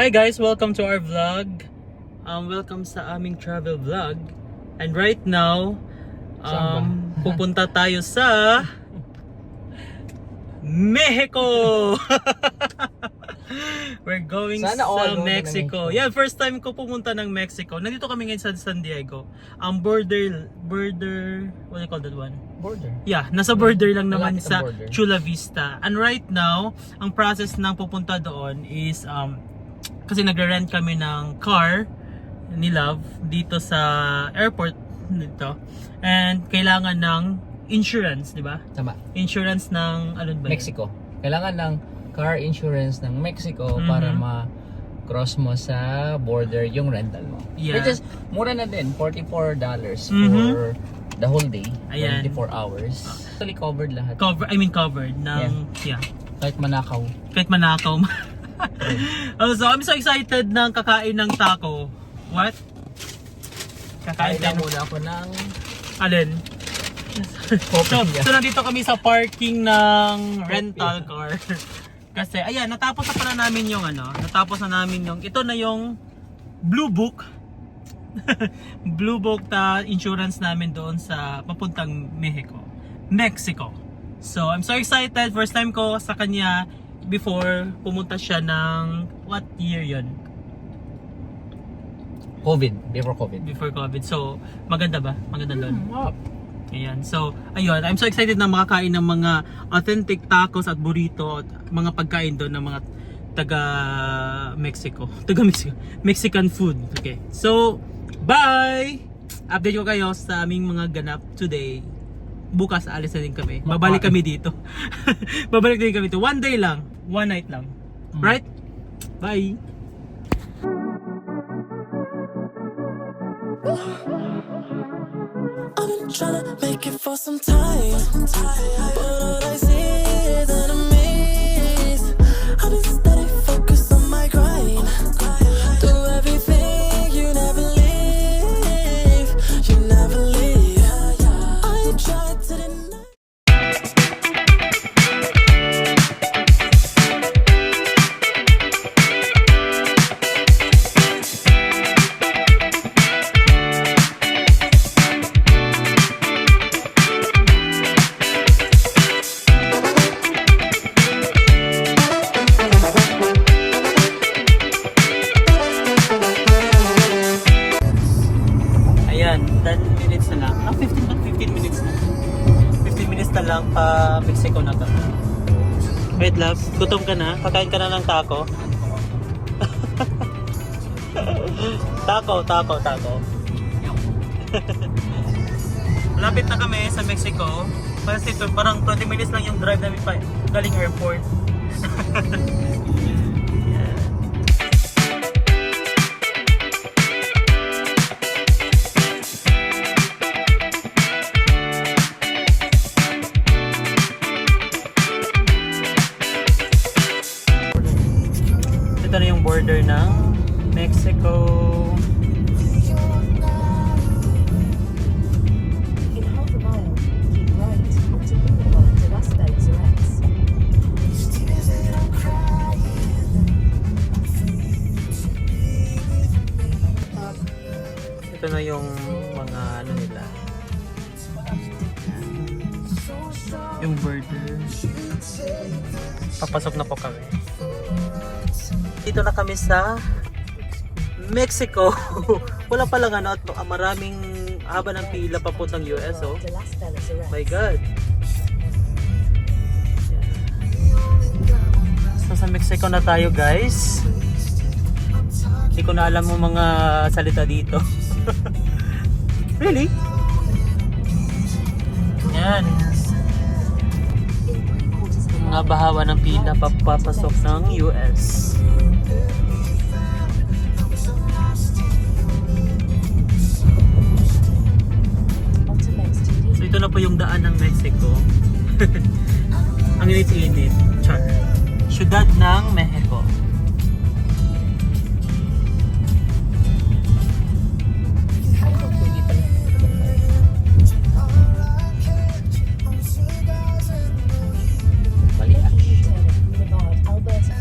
Hi guys, welcome to our vlog. Welcome sa aming travel vlog. And right now, pupunta tayo sa Mexico. We're going Sana all sa go Mexico. to Mexico. Yeah, first time ko pumunta ng Mexico. Nandito kami ngayon sa San Diego. Border, what do you call that one? Border. Yeah, nasa border lang naman Malapit sa ang border. Chula Vista. And right now, ang process ng pupunta doon is kasi nagre-rent kami ng car ni Love dito sa airport dito. And kailangan ng insurance, di ba? Tama. Insurance ng ano ba? yun? Mexico. Kailangan ng car insurance ng Mexico para ma-cross mo sa border yung rental mo. Yeah. Which is mura na din, $44 for the whole day, Ayan. 24 hours. Actually covered lahat. Covered ng yeah. Kahit manakaw. Kahit manakaw. So I'm so excited ng kakain ng taco. What? Kakain Kaya tayo. muna ako ng Alin? Hopia. So nandito kami sa parking ng rental car. Kasi ayan, natapos na pala namin yung natapos na namin yung, ito na yung Blue Book. Blue Book na insurance namin doon sa papuntang Mexico. So I'm so excited, first time ko sa kanya before pumunta siya ng, what year yun? Before COVID. Before COVID. So maganda ba? Maganda doon. Wow. Ayan. So, ayun. I'm so excited na makakain ng mga authentic tacos at burrito at mga pagkain doon ng mga taga-Mexico. Mexican food. Okay. So, bye! Update ko kayo sa aming mga ganap today. Bukas, alis na din kami. Babalik kami dito. Babalik din kami dito. One day lang. One night lang. Right? Bye! I've been tryna make it for some time, but all I see is enemies. I've been steady focused on my grind. Do everything, you never leave. You never leave. I tried to deny. Ayan, 10 minutes na lang. 15 minutes na. 15 minutes na lang pa Mexico na to. Wait love, gutom ka na? Kakain ka na ng taco? Taco. Malapit na kami sa Mexico. Kasi ito, parang 20 minutes lang yung drive namin pa galing airport. Ito na yung border ng Mexico. In half a mile, keep right onto Boulevard de Las Venturas. Ito na yung mga nila. Yung border. Papasok na po kami. Dito na kami sa Mexico. Wala pa lang at maraming haba ng pila papuntang US, oh. De Las Venturas. My God. So sa Mexico na tayo, guys. Hindi ko na alam mo mga salita dito. Really? Yan. Mga bahawa ng pila papasok ng US. Onto Mexico. So ito na po yung daan ng Mexico. Ang init-init. Char. Syudad ng Mexico. Mali ah. U-turn at Boulevard Alberta.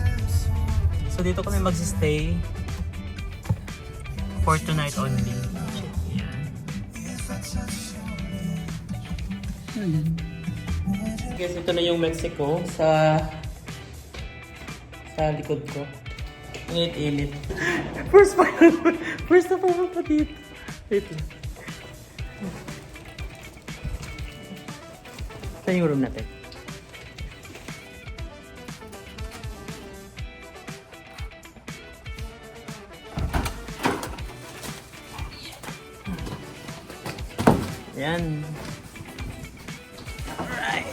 So dito magsistay for tonight only. Yan. Guys, ito na yung Mexico sa likod ko. Init-init. First na pumunta dito. Wait lang. Saan yung room natin? Yan. Alright.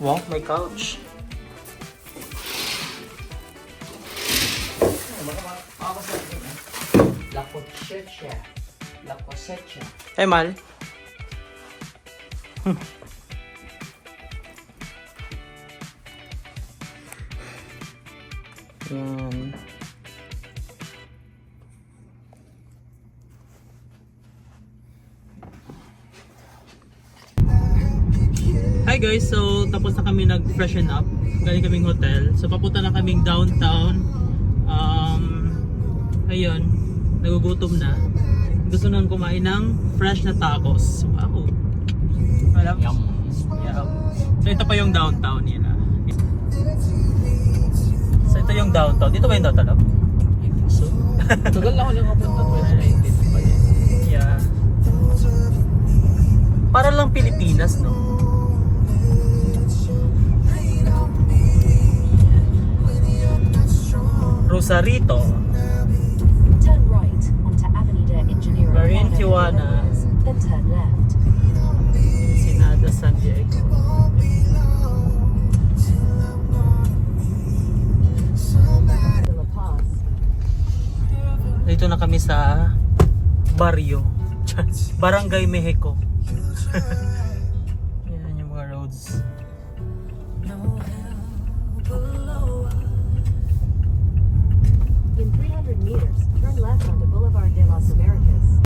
Wow, may couch. La cosecha. La cosecha. Hey, Mal. Yan. Hi guys, so tapos na kami nag-freshen up. Galing kaming hotel. So papunta na kaming downtown. Ayun, nagugutom na. Gusto nang kumain ng fresh na tacos. Wow. Alam? Yum. Yeah. So ito pa yung downtown nila. So ito yung downtown. Dito ba yung downtown? So, tagal lang ako lang kapunta 2019 pa yun. Yeah. Para lang Pilipinas, no? Rosarito. Turn right onto Avenida Engineering. We're in Modern Tijuana. Areas, then turn left. Ensenada, San Diego. De La Paz. Dito na kami sa Barrio. Barangay Mexico. Yan yung mga roads. In 300 meters, turn left onto Boulevard de las Americas.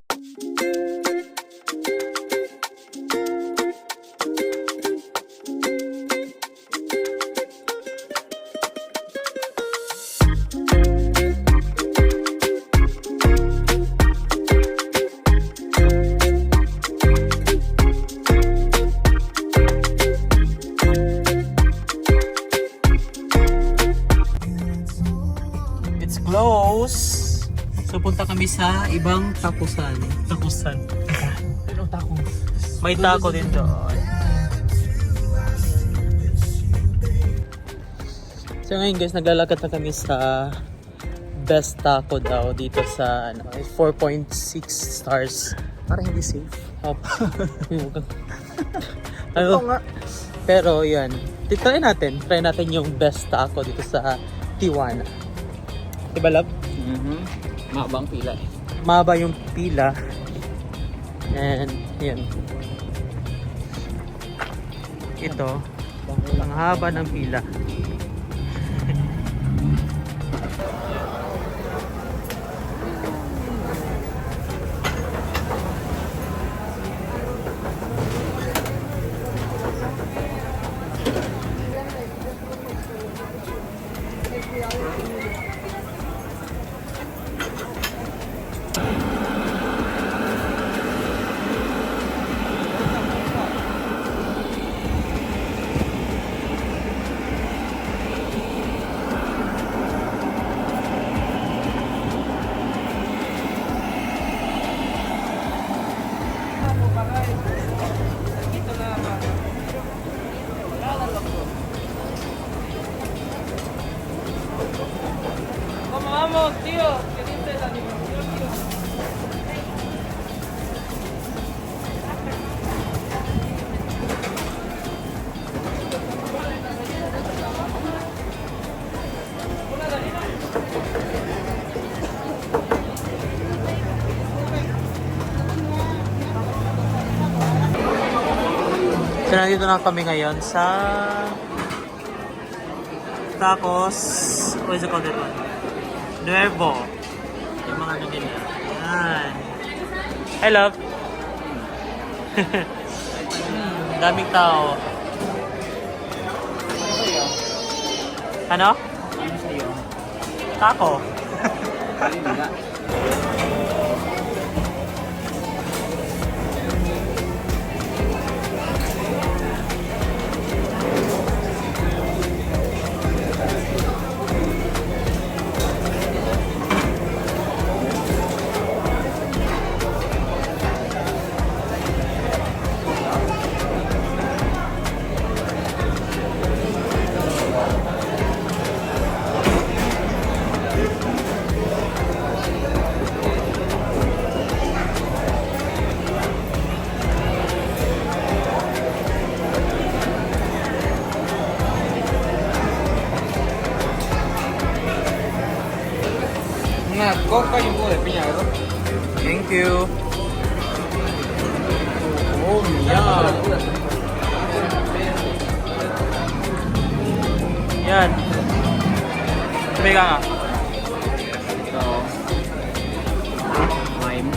It's close. So punta kami sa ibang tapusan. Tapusan. Pero tako. May taco din doon. So ngayon guys, naglalakad na kami sa best taco daw dito sa 4.6 stars. Para hindi safe. Ano? nga. Pero yan, try natin yung best taco dito sa Tijuana. Diba love? Mabang pila eh. Mahaba yung pila. And yan. Ito, ang haba ng pila. So nandito na kami ngayon sa tacos, what is it called that one? Nuevo. Yung mga ano nila. Yan. Hi love. Ang daming tao. Ano? Ano sa'yo? Taco. Alin nga? Una coca y un jugo de piña, ¿verdad? Thank you. Oh, yeah. Yan. Sabi ka nga. So, lime.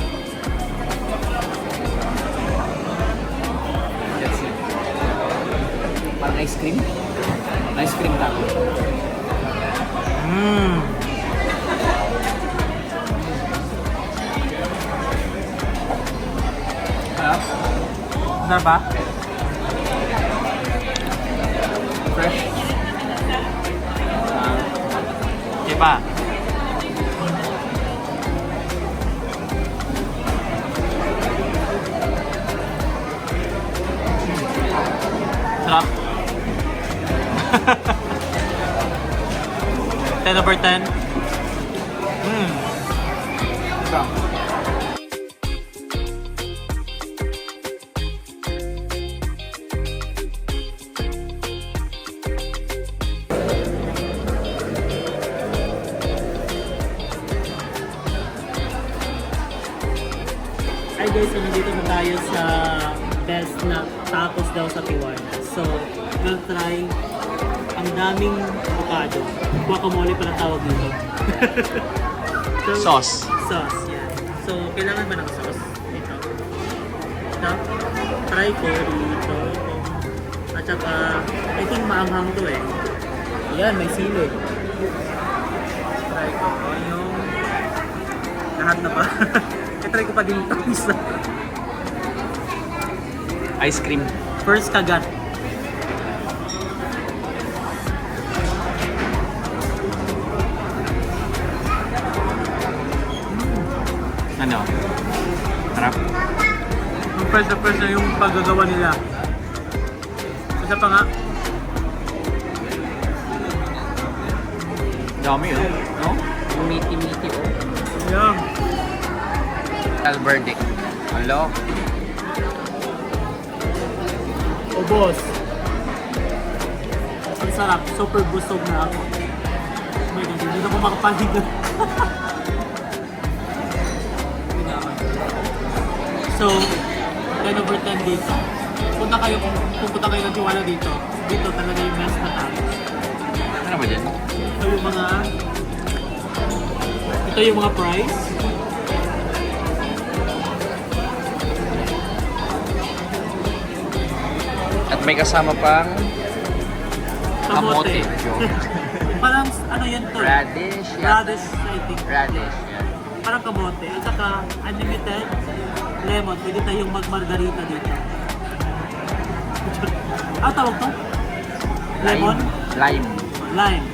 That's it. Parang ice cream. Ice cream taco. Mmm. Sarap. Sarap ba? Fresh. Okay pa. Sarap. 10 over 10. Mmm. Sarap. Hi guys, so nandito na tayo sa best na tacos daw sa Tijuana. So, we'll try ang daming avocado. Guacamole pala tawag dito. So, Sauce. Sauce, yan. So, kailangan ba ng sauce? Dito. Ito. Try ko dito. At saka, I think maanghang to eh. Yan, may sili. Try ko yung lahat na ba? I-try ko pa din ito isa. Ice cream. First kagat. Ano? Sarap. Fresh na yung paggagawa nila. Isa pa nga. Dami yun. No? Yung meaty oh. Ayan. Alberdic. Hello? O boss. Ang sarap. Super busog na ako. Oh my God, hindi na ako makapalig na. So, 10 over 10 dito. Punta kayo kung pupunta kayo ng Tijuana dito. Dito talaga yung best na tacos. Ano ba dyan? Ito yung mga price. At may kasama pang kamote. Parang ano yan to? Radish. Radish, I think. Radish, yeah. Parang kamote. At saka unlimited lemon. Pwede tayong mag-margarita dito. Ah, tawag to? Lemon? Lime. Lime.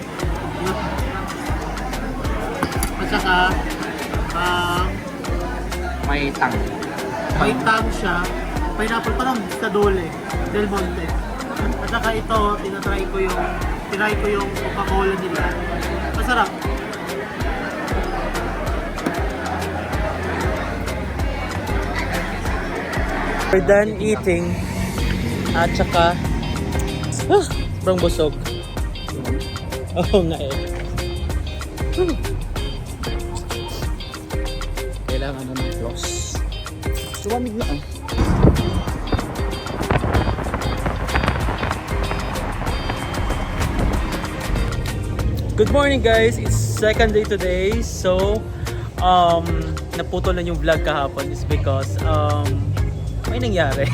At saka, May tang. may tang siya. Pineapple, parang sa dole. Del Monte. At saka ito, tinry ko yung Coca-Cola nila. Masarap. We're done eating. At saka, sobrang busog. Oo nga eh. Kailangan na ng floss. Sumamig na ah. Good morning guys! It's second day today. So, naputol na yung vlog kahapon is because may nangyari.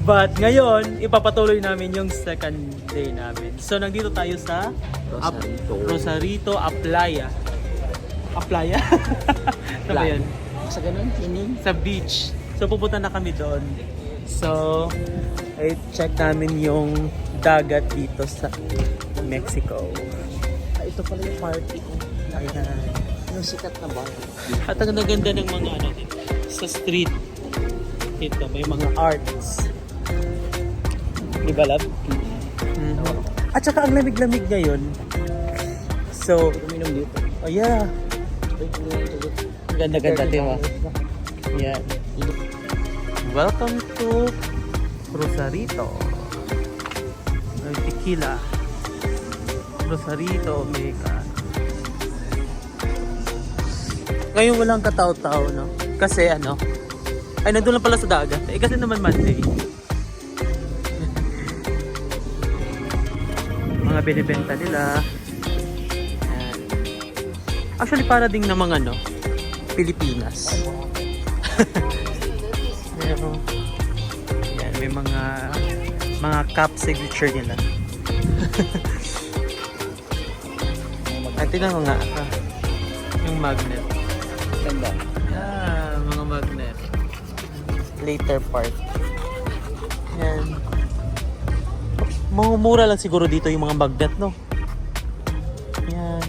But ngayon, ipapatuloy namin yung second day namin. So nandito tayo sa Rosarito Aplaya. Aplaya? Ano ba yun? Sa ganun, yun. Sa beach. So pupunta na kami doon. So, check namin yung dagat dito sa Mexico. Ito pala yung party ko. Ayan. Yung sikat na bar. At ang ganda ng mga ano dito, sa street. Ito, may mga arts. Di ba, love? At saka ang lamig-lamig ngayon. So, Uminom dito. oh yeah. Ang ganda-ganda, di ba? Yan. Welcome to Rosarito. Ay, tequila. Rosarito, Omega. Ngayon walang katao-tao, no? Kasi ano, ay nandun lang pala sa dagat. Eh kasi naman Monday. Mga binibenta nila. Ayan. Actually para ding namang ano, Pilipinas. Pero, yan, may mga cup signature nila. At tingnan mo nga, yung magnet. Ganda. Yeah, mga magnet. Later part. Yan. Mga mura lang siguro dito yung mga magnet, no? Yan.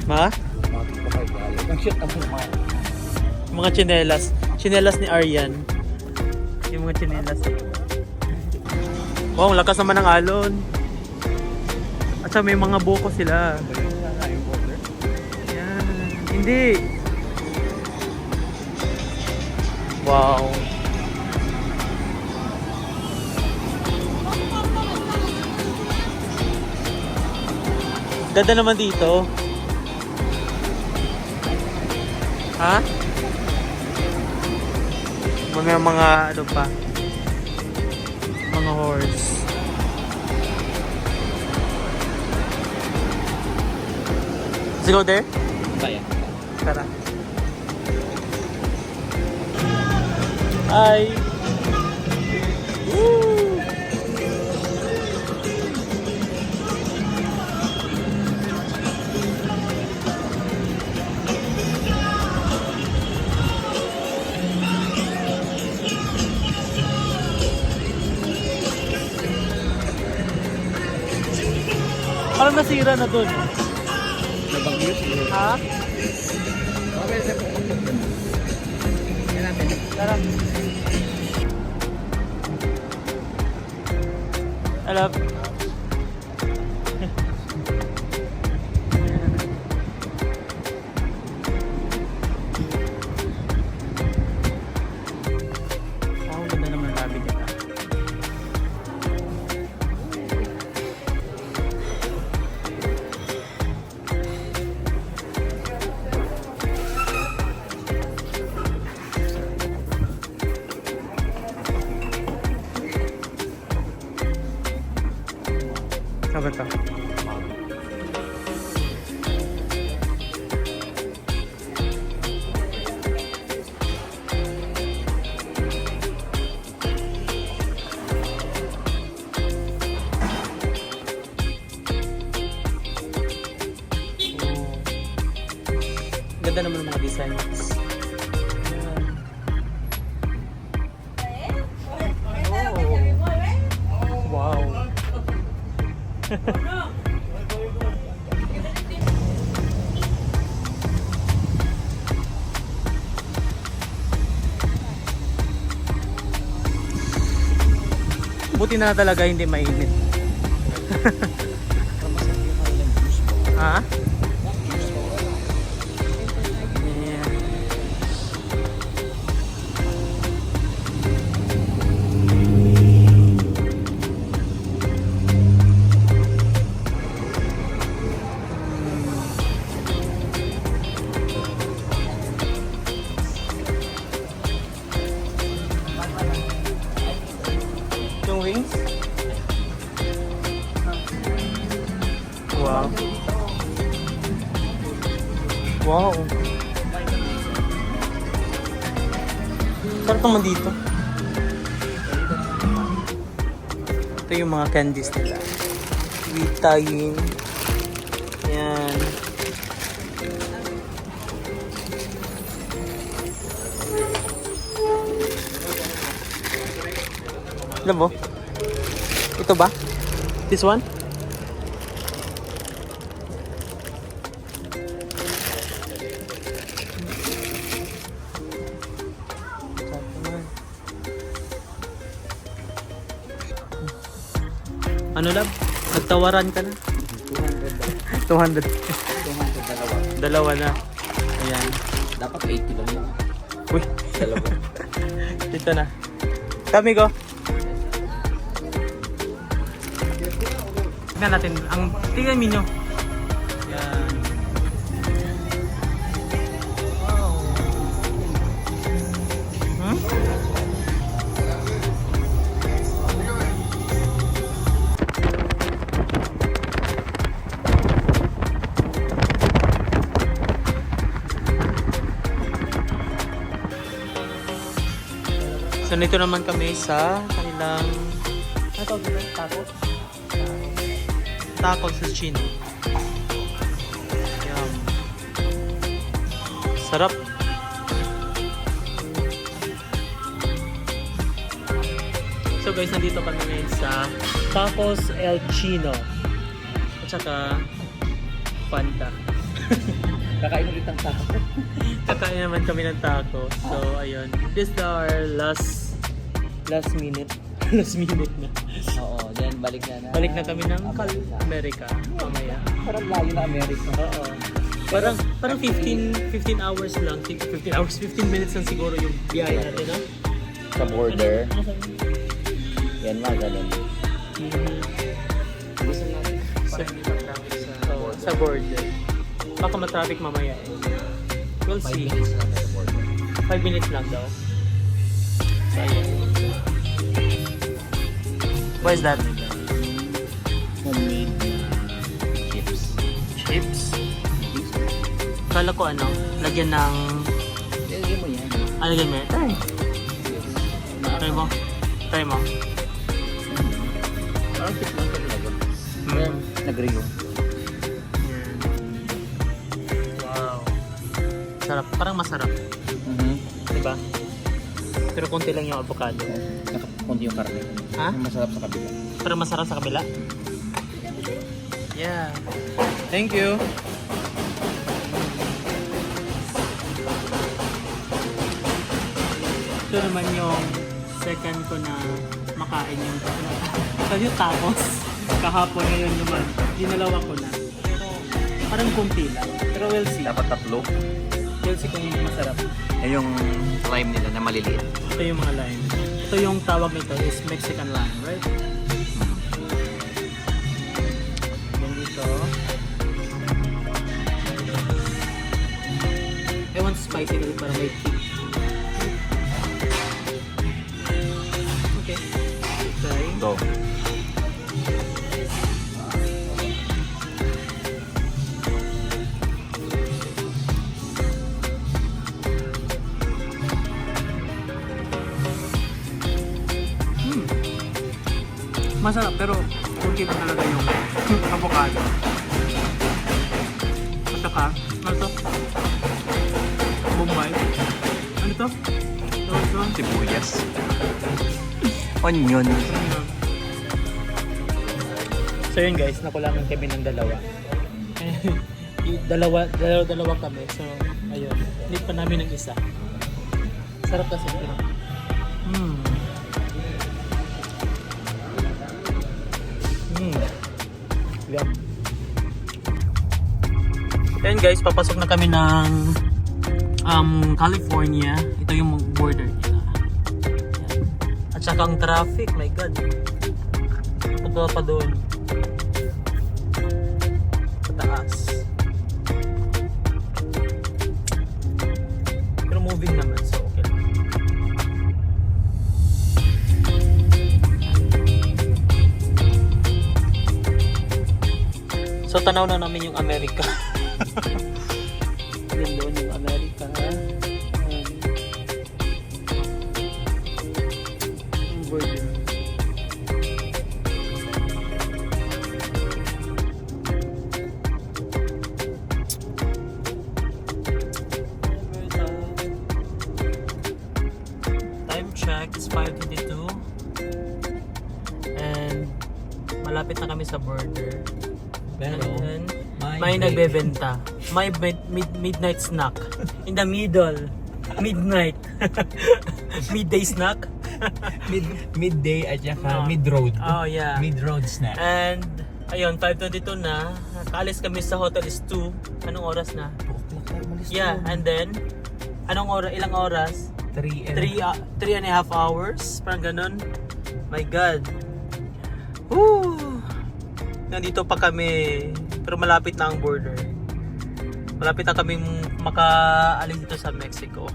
Ma? Ang cute ang mga. Mga tsinelas. Tsinelas ni Aryan. Yung mga tsinelas. Wow, ang lakas naman ng alon. At saka may mga buko sila. Yan. Hindi. Wow. Ganda naman dito. Ha? Mga ano pa? Mga horse. Let's go there? Kaya. Tara. Hi! Woo! Parang nasira na dun. Nabagyos. Ha? Okay, sa yan natin. Tara. Alam. Oh, ganda naman namin ito. Saan ba ito? Ganda naman ng mga designs. Oh. Wow. Buti na talaga hindi mainit. Ha? Yeah. Yung wings? Wow. Sarap naman dito. Ito yung mga candies nila. Vitayin. Yan. Alam mo? Ito ba? This one? Ano lab? Nagtawaran ka na? 200. 200 Dalawa na. Ayan. Dapat 80 lang yun. Uy. Dalawa. Dito na. Kami ko. Tingnan natin. Tingnan ninyo. Yan. Wow. Hmm? So, nito naman kami sa kanilang tacos? Tacos sa Chino. Yum. Sarap. So guys, nandito kami ngayon sa Tacos El Chino. At saka Fanta. Kakain ulit ang taco. Kakain naman kami ng taco. So, ayun. This is our last minute. Last minute na. Oo, then balik na. Balik na kami ng America. Mamaya. Parang layo na America. Oo. Parang 15 hours lang. 15 minutes lang siguro yung biyahe natin, no? Sa border. Yan mga ganun. Gusto natin. Sa border. Baka matraffic mamaya. We'll 5 see. minutes lang sa border. 5 minutes lang daw. So, ayun. What is that? Homemade chips. Chips? Kala ko ano, lagyan ng... Lagyan mo yan. Lagyan mo yan? Try mo. Try mo. Parang tip lang talaga. Mm. Nag-rio. Yan. Wow. Sarap. Parang masarap. Diba? Pero konti lang yung avocado. Nakakunti yung karne. Ha? Masarap sa kabila. Pero masarap sa kabila? Yeah. Thank you. Ito naman yung second ko na makain yung tacos. Kahapon ngayon naman. Dinalawa ko na. Pero parang kunti lang. Pero we'll see. Dapat tatlo. We'll see kung masarap. Ay yung lime nila na maliliit. Ito yung mga lime. Ito yung tawag nito is Mexican lime, right? Then dito. I want spicy kasi para may kick. Okay. Try. Go. Masarap pero kunti lang talaga yung avocado. At saka, ano to? Bombay. Ano to? Ito? Sibuyas. Onion. So yun guys, nakulangan kami ng dalawa. dalawa kami. So, ayun. Need pa namin ng isa. Sarap kasi ito. Yum. Then guys, papasok na kami ng California. Ito yung border nila. At saka ang traffic, my god. Punta pa doon. Sa taas. Pero moving naman, so okay lang. So tanaw na namin yung Amerika. Yun doon yung Amerika. checked, it's 5:22. And malapit na kami sa border. Pero, And may nagbebenta. May midnight snack. In the middle. Midnight. Midday snack. midday at saka No. mid-road. Oh, yeah. Mid-road snack. And, ayun, 5:22 na. Nakaalis kami sa hotel is 2. Anong oras na? Yeah, and then, ilang oras? 3 3 and a half hours. Parang ganun. My God. Woo! Nandito pa kami. Pero malapit na ang border. Malapit na kaming makaalis dito sa Mexico.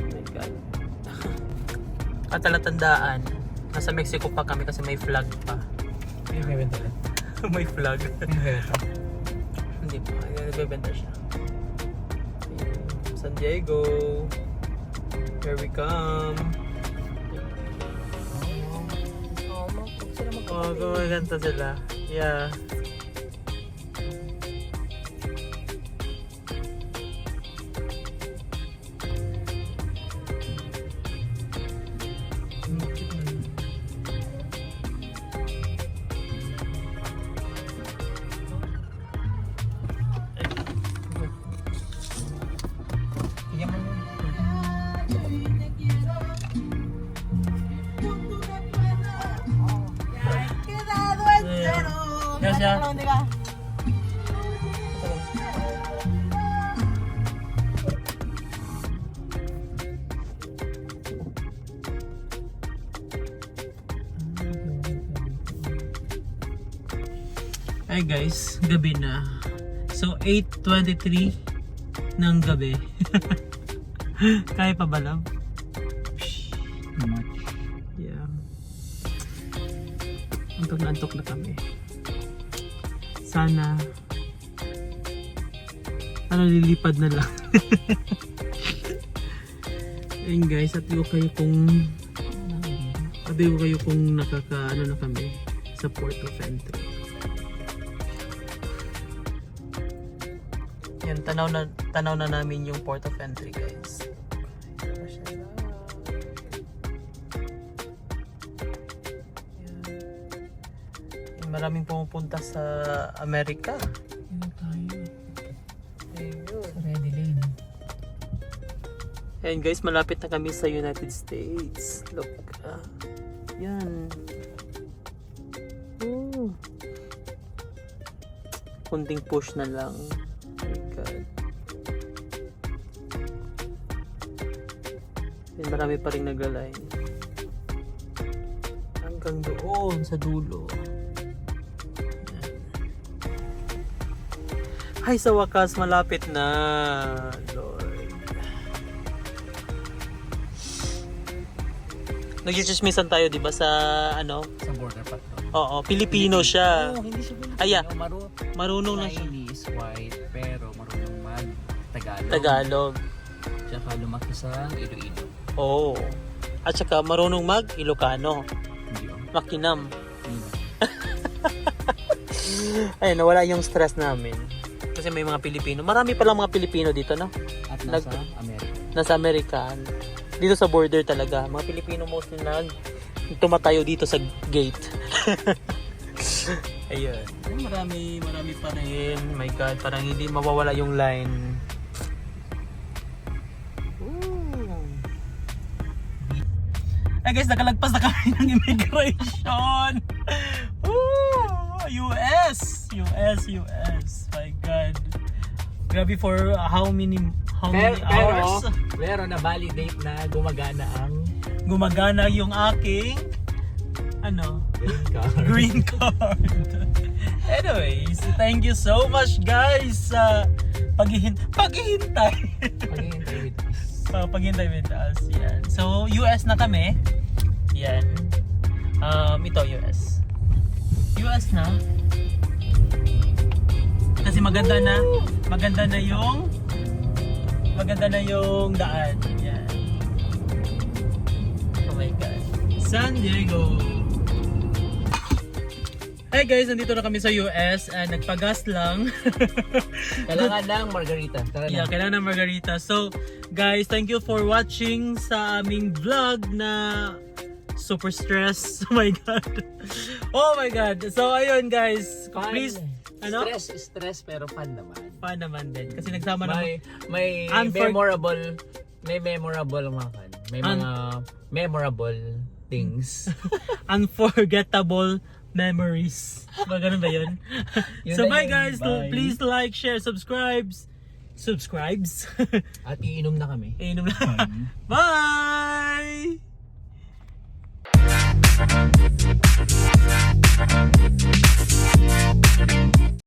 My God. At talatandaan, nasa Mexico pa kami kasi may flag pa. May benta lang. May flag. May benta. Hindi pa. Nagbebenta siya. San Diego. Here we come. Oh, gumaganda sila. Yeah. Tingnan mo yun. Yes, yeah. Hey guys, gabi na. So 8:23 ng gabi. Kaya pa ba lang? Much. Yeah. Antok na antok na kami. Sana lilipad na lang. Ayun guys, sabi ko kayo kung nakaka na kami sa Port of Entry. Yan, tanaw na namin yung Port of Entry guys. Maraming pumupunta sa Amerika. Ayun tayo. Ayun. Ready lane. Ayun guys, malapit na kami sa United States. Look. Yan. Ooh. Kunting push na lang. Oh my God. Ayun, marami pa rin nag-align. Hanggang doon sa dulo. Ay, sa wakas, malapit na. Lord. Nag-chismisan tayo, di ba, sa ano? Sa border patrol. Oo, Pilipino siya. Hindi siya Pilipino. Ay, yeah. Marunong Marunong na siya. Chinese, white, pero marunong mag-Tagalog. Tagalog. Tsaka lumaki sa Iloilo. Oo. At saka marunong mag-Ilocano. Hindi oh. Makinam. Hindi. Ayun, nawala yung stress namin. Kasi may mga Pilipino. Marami palang mga Pilipino dito, no? At nasa Amerika. Nasa American. Dito sa border talaga. Mga Pilipino mostly na tumatayo dito sa gate. Ayun. Marami pa rin. My God, parang hindi mawawala yung line. Ooh. Ay guys, nakalagpas na kami ng immigration. Ooh, US. My God. Grabe for how many hours? Pero na-validate na Gumagana yung aking green card. Anyways, thank you so much guys sa paghihintay with us. Yan. So, US na kami. Yan. Ito US. US na. Kasi maganda na yung daan. Yan. Oh my God. San Diego. Hi guys, nandito na kami sa US and nagpagas lang. Kailangan ng margarita. Tara Yeah, na. kailangan ng margarita. So, guys, thank you for watching sa aming vlog na super stress. Oh my God. Oh my God. So, ayun guys. Fun. Please, ano? Stress pero fun naman. Fun naman din. Kasi nagsama naman. May Unfor- memorable mga kan. May mga memorable things. Unforgettable memories. Ba, ganun ba yun? Yun So, na bye yun. guys. Bye. Please like, share, subscribes. At iinom na kami. Inom na. Bye!